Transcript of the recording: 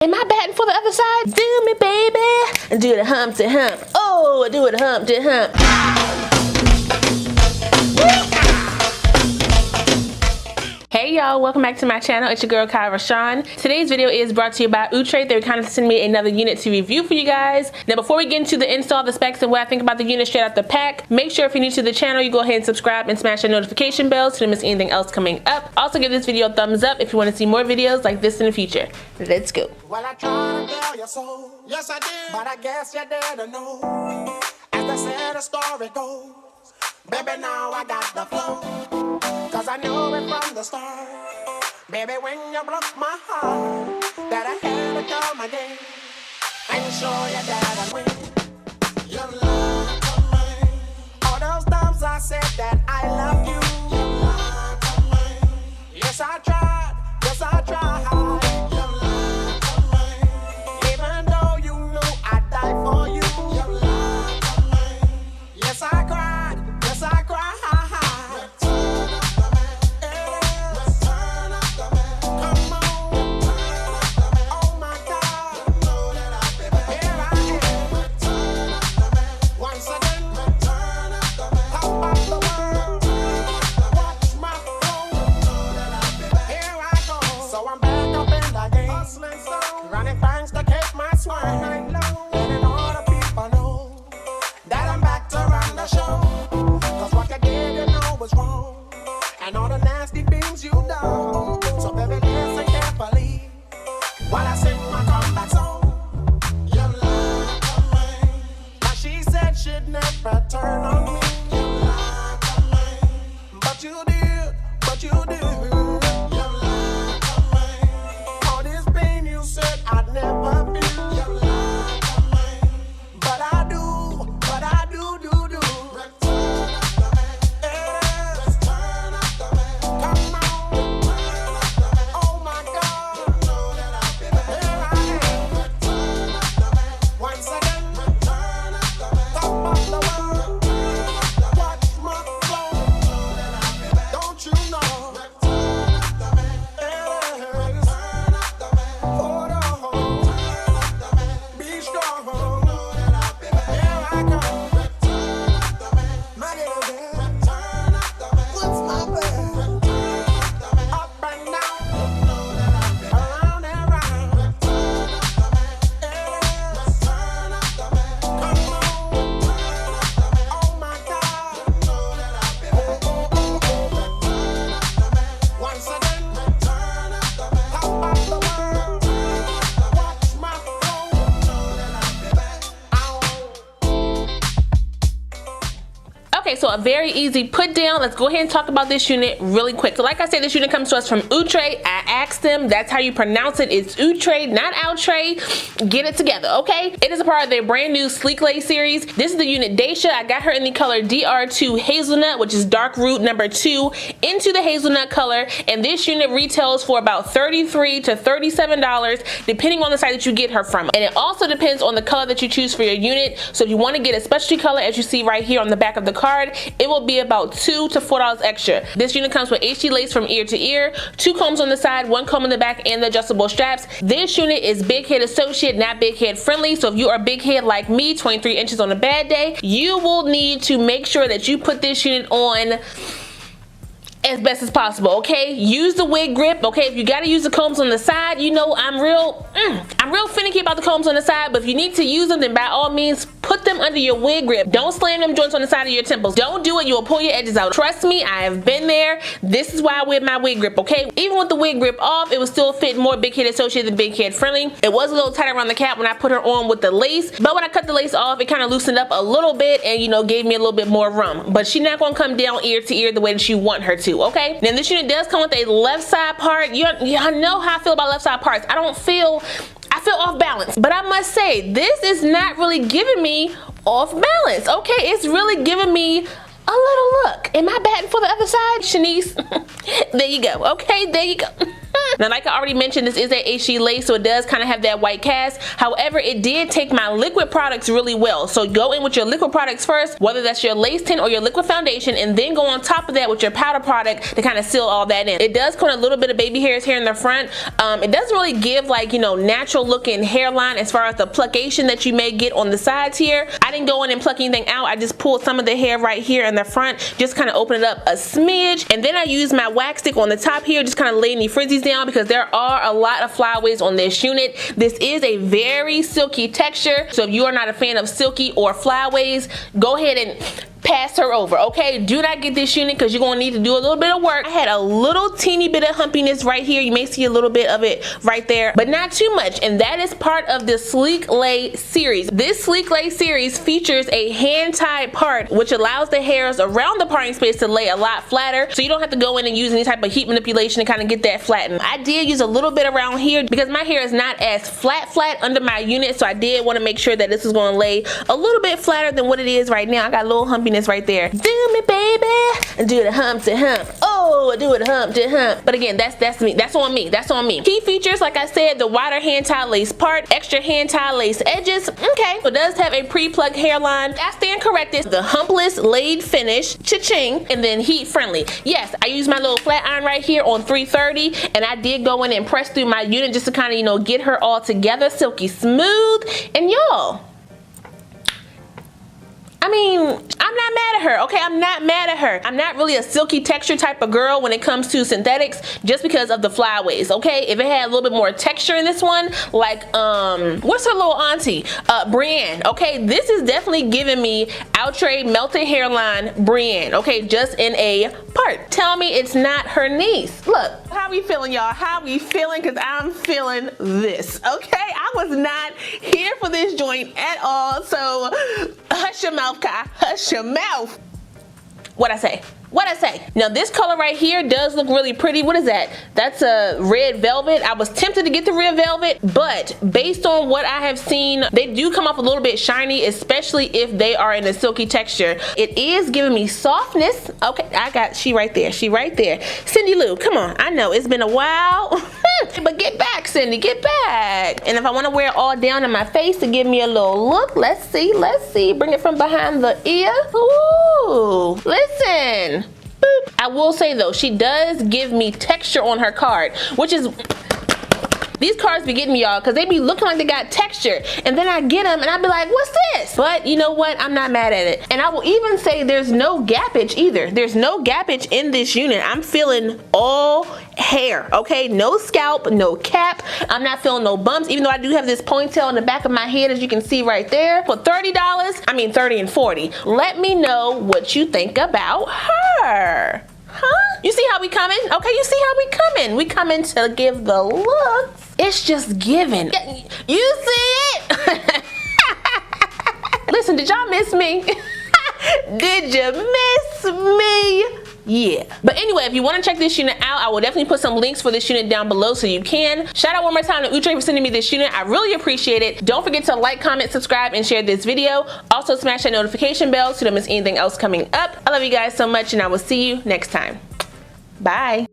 Am I batting for the other side? Do me, baby. And do the hump to hump. Oh, do it hump to hump. Hey y'all, welcome back to my channel. It's your girl Kie Rashon. Today's video is brought to you by OOTRAY. They kind of sent me another unit to review for you guys. Now before we get into the install, the specs, and what I think about the unit straight out the pack, make sure if you're new to the channel, you go ahead and subscribe and smash that notification bell so you don't miss anything else coming up. Also give this video a thumbs up if you want to see more videos like this in the future. Let's go. Well, I tried to tell your soul, yes I did, but I guess you didn't know. As they said, the story goes, baby, now I got the flow, cause I knew it from the start. Baby, when you broke my heart, that I had to come again and show you that I win. You love me. All those times I said that I love you. You love me. Yes, I tried. Yes, I tried. So a very easy put down. Let's go ahead and talk about this unit really quick. So like I said, this unit comes to us from OOTRAY. I asked them, that's how you pronounce it. It's OOTRAY, not OUTRAY. Get it together, okay? It is a part of their brand new SleekLay series. This is the unit Daisha. I got her in the color DR2 Hazelnut, which is dark root number 2 into the hazelnut color. And this unit retails for about $33 to $37, depending on the site that you get her from. And it also depends on the color that you choose for your unit. So if you want to get a specialty color, as you see right here on the back of the card, it will be about $2 to $4 extra. This unit comes with HD lace from ear to ear, 2 combs on the side, 1 comb in the back, and the adjustable straps. This unit is big head associate, not big head friendly. So if you are big head like me, 23 inches on a bad day, you will need to make sure that you put this unit on as best as possible, okay? Use the wig grip, okay? If you gotta use the combs on the side, you know I'm real finicky about the combs on the side, but if you need to use them, then by all means, put them under your wig grip. Don't slam them joints on the side of your temples. Don't do it, you will pull your edges out. Trust me, I have been there. This is why I wear my wig grip, okay? Even with the wig grip off, it was still fit more big head associated than big head friendly. It was a little tight around the cap when I put her on with the lace, but when I cut the lace off, it kind of loosened up a little bit and, you know, gave me a little bit more room. But she's not gonna come down ear to ear the way that you want her to, okay? Now this unit does come with a left side part. Y'all know how I feel about left side parts. I feel off balance, but I must say this is not really giving me off balance, okay? It's really giving me a little look. Am I batting for the other side, Shanice? There you go, okay? There you go. Now, like I already mentioned, this is a HD lace, so it does kind of have that white cast. However, it did take my liquid products really well. So go in with your liquid products first, whether that's your lace tint or your liquid foundation, and then go on top of that with your powder product to kind of seal all that in. It does come with a little bit of baby hairs here in the front. It doesn't really give, like, you know, natural looking hairline as far as the pluckation that you may get on the sides here. I didn't go in and pluck anything out. I just pulled some of the hair right here in the front, just kind of open it up a smidge, and then I used my wax stick on the top here, just kind of lay any frizzies down, because there are a lot of flyaways on this unit. This is a very silky texture, so if you are not a fan of silky or flyaways, go ahead and pass her over, okay? Do not get this unit because you're gonna need to do a little bit of work. I had a little teeny bit of humpiness right here. You may see a little bit of it right there, but not too much, and that is part of the SleekLay series. This SleekLay series features a hand-tied part, which allows the hairs around the parting space to lay a lot flatter, so you don't have to go in and use any type of heat manipulation to kind of get that flattened. I did use a little bit around here because my hair is not as flat under my unit, so I did want to make sure that this is going to lay a little bit flatter than what it is right now. I got a little humpiness right there. Do me, baby, and do the hump to hump. Oh, do it hump to hump. But again, that's me. That's on me. That's on me. Key features, like I said, the wider hand tie lace part, extra hand tie lace edges. Okay, it does have a pre-plucked hairline. I stand corrected. The humpless laid finish, cha-ching, and then heat friendly. Yes, I used my little flat iron right here on 330, and I did go in and press through my unit just to kind of, you know, get her all together, silky smooth. And y'all, I mean, I'm not mad at her, okay? I'm not mad at her. I'm not really a silky texture type of girl when it comes to synthetics, just because of the flyaways, okay? If it had a little bit more texture in this one, like, what's her little auntie? Brienne, okay? This is definitely giving me OOTRAY melted hairline Brienne, okay? Just in a part. Tell me it's not her niece. Look, how we feeling, y'all? How we feeling? Because I'm feeling this, okay? I was not here for this joint at all, so hush your mouth, Kai. Hush your mouth. What I say? What I say? Now this color right here does look really pretty. What is that? That's a red velvet. I was tempted to get the red velvet, but based on what I have seen, they do come up a little bit shiny, especially if they are in a silky texture. It is giving me softness. Okay, I got, she right there. She right there. Cindy Lou, come on. I know it's been a while, but get back, Cindy, get back. And if I want to wear it all down in my face to give me a little look, let's see, let's see. Bring it from behind the ear. Ooh, listen. Boop. I will say though, she does give me texture on her card, which is, these cards be getting me, y'all, because they be looking like they got texture, and then I get them and I be like, what's this? But you know what, I'm not mad at it. And I will even say there's no gappage either. There's no gappage in this unit. I'm feeling all hair, okay? No scalp, no cap. I'm not feeling no bumps, even though I do have this ponytail in the back of my head, as you can see right there. For $30, I mean 30 and 40. Let me know what you think about her. Huh? You see how we coming? Okay, you see how we coming? We coming to give the looks. It's just giving. You see it? Listen, did y'all miss me? Did you miss me? Yeah. But anyway, if you want to check this unit out, I will definitely put some links for this unit down below so you can. Shout out one more time to OOTRAY for sending me this unit. I really appreciate it. Don't forget to like, comment, subscribe, and share this video. Also smash that notification bell so you don't miss anything else coming up. I love you guys so much, and I will see you next time. Bye.